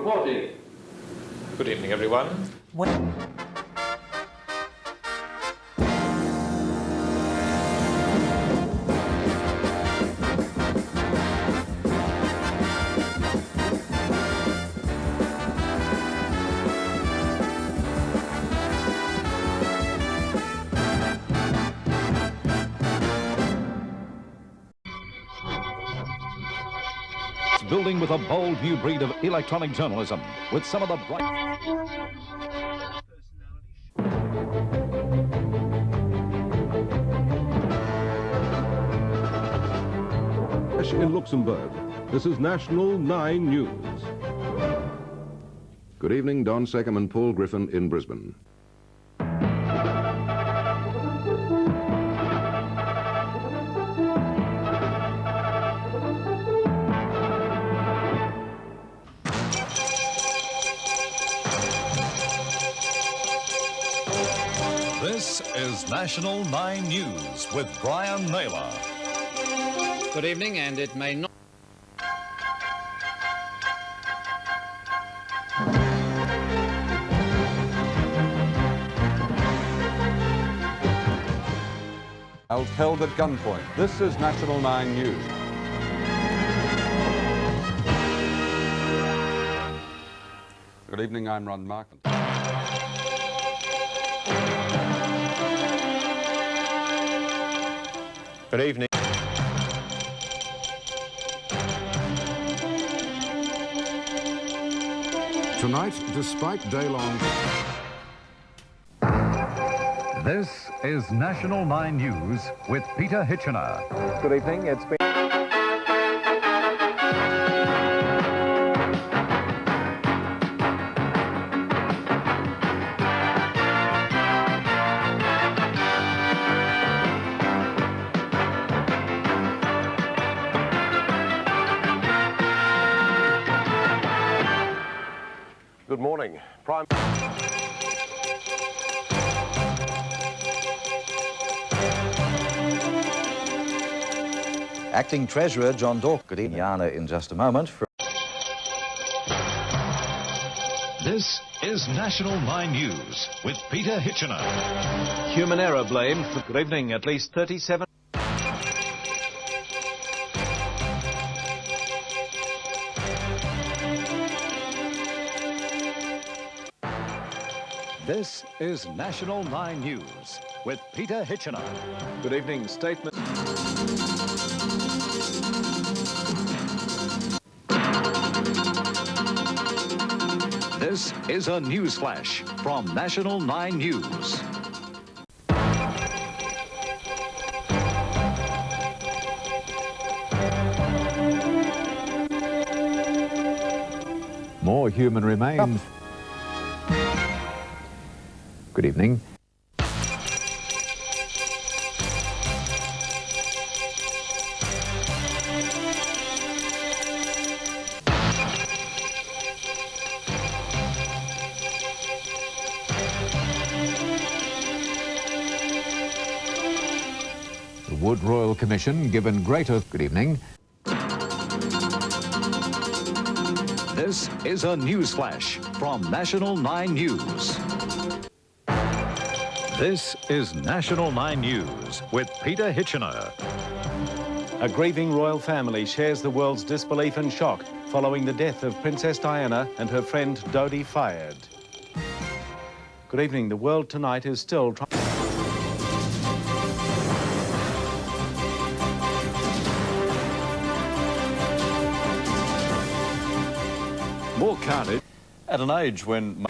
reporting. Good evening, everyone. Building with a bold new breed of electronic journalism with some of the bright... In Luxembourg, this is National 9 News. Good evening, Don Seckham and Paul Griffin in Brisbane. This is National 9 News with Brian Naylor. Good evening, and it may not... Held at gunpoint. This is National 9 News. Good evening, I'm Ron Markland. Good evening. Tonight, despite day-long... This is National 9 News with Peter Hitchener. Good evening. It's been... Good morning. Acting Treasurer John Dawkins. Good evening, Yana, in just a moment. This is National 9 News with Peter Hitchener. Human error blamed for... Good evening. At least 37... This is National 9 News with Peter Hitchener. Good evening. Statement... This is a news flash from National 9 News. More human remains. Good evening. The Wood Royal Commission given greater... Good evening. This is a news flash from National 9 News. This is National 9 News with Peter Hitchener. A grieving royal family shares the world's disbelief and shock following the death of Princess Diana and her friend Dodi Fayed. Good evening. The world tonight is still trying... More carnage at an age when...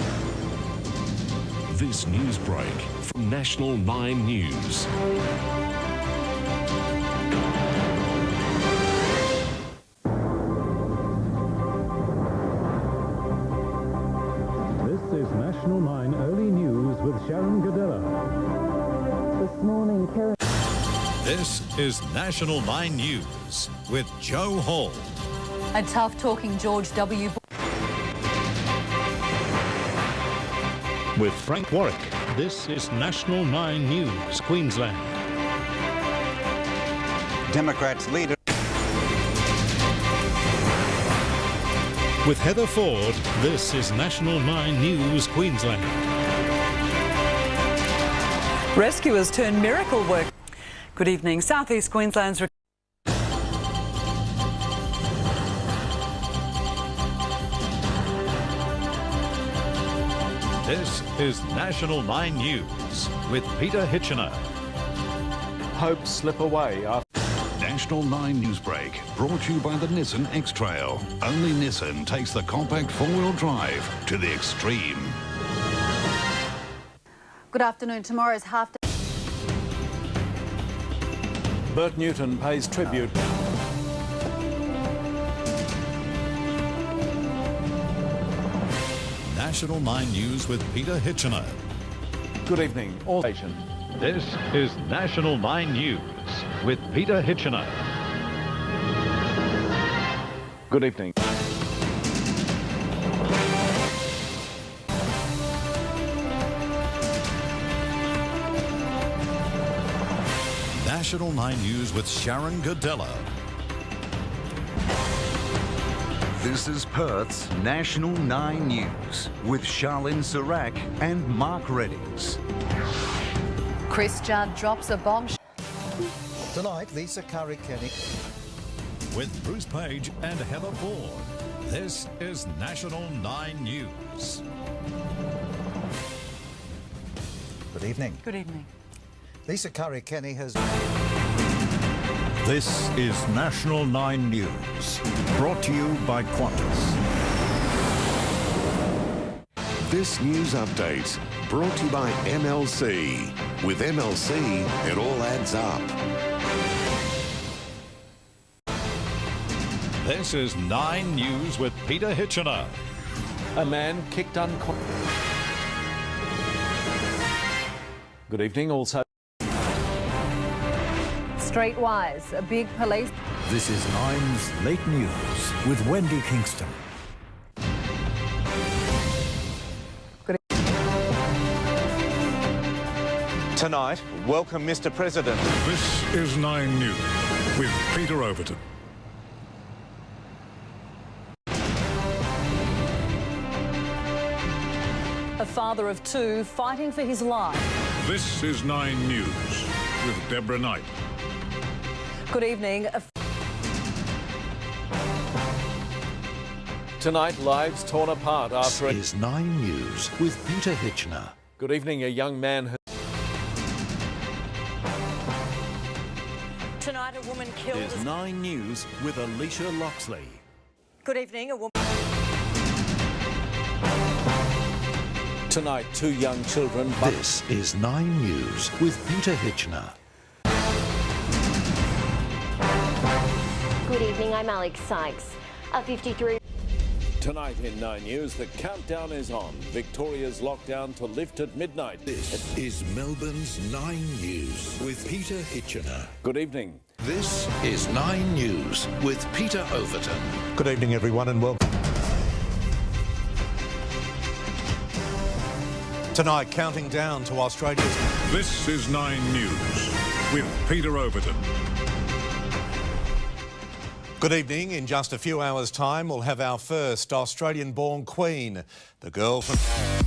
This news break from National 9 News. This is National 9 Early News with Sharon Godella. This morning, Karen... This is National 9 News with Joe Hall. A tough-talking George W. With Frank Warwick, this is National 9 News, Queensland. Democrats leader. With Heather Ford, this is National 9 News, Queensland. Rescuers turn miracle work. Good evening. South East Queensland's This is National 9 News with Peter Hitchener. Hope slip away after National 9 Newsbreak, brought to you by the Nissan X-Trail. Only Nissan takes the compact four-wheel drive to the extreme. Good afternoon. Tomorrow's half day. Bert Newton pays tribute. National 9 News with Peter Hitchener. Good evening. All station. This is National 9 News with Peter Hitchener. Good evening. National 9 News with Sharon Godella. This is Perth's National 9 News with Charlene Serac and Mark Reddings. Chris Judd drops a bomb. Tonight, Lisa Curry-Kenny. With Bruce Page and Heather Ford. This is National 9 News. Good evening. Good evening. Lisa Curry-Kenny has... This is National 9 News, brought to you by Qantas. This news update brought to you by MLC. With MLC, it all adds up. This is 9 News with Peter Hitchener. A man kicked unconscious. Good evening. Also, Streetwise, a big police. This is 9's Late News with Wendy Kingston. Tonight, welcome Mr. President. This is 9 News with Peter Overton. A father of two fighting for his life. This is 9 News with Deborah Knight. Good evening. tonight, lives torn apart after... This is 9 News with Peter Hitchener. Good evening. A young man... Tonight, a woman killed... There's 9 News with Alicia Loxley. Good evening. A woman... Tonight, 2 young children... This is 9 News with Peter Hitchener. Good evening, I'm Alex Sykes. A 53... Tonight in 9 News, the countdown is on. Victoria's lockdown to lift at midnight. This is Melbourne's 9 News with Peter Hitchener. Good evening. This is 9 News with Peter Overton. Good evening, everyone, and welcome. Tonight, counting down to Australia's... This is 9 News with Peter Overton. Good evening. In just a few hours' time, we'll have our first Australian-born Queen, the girl from...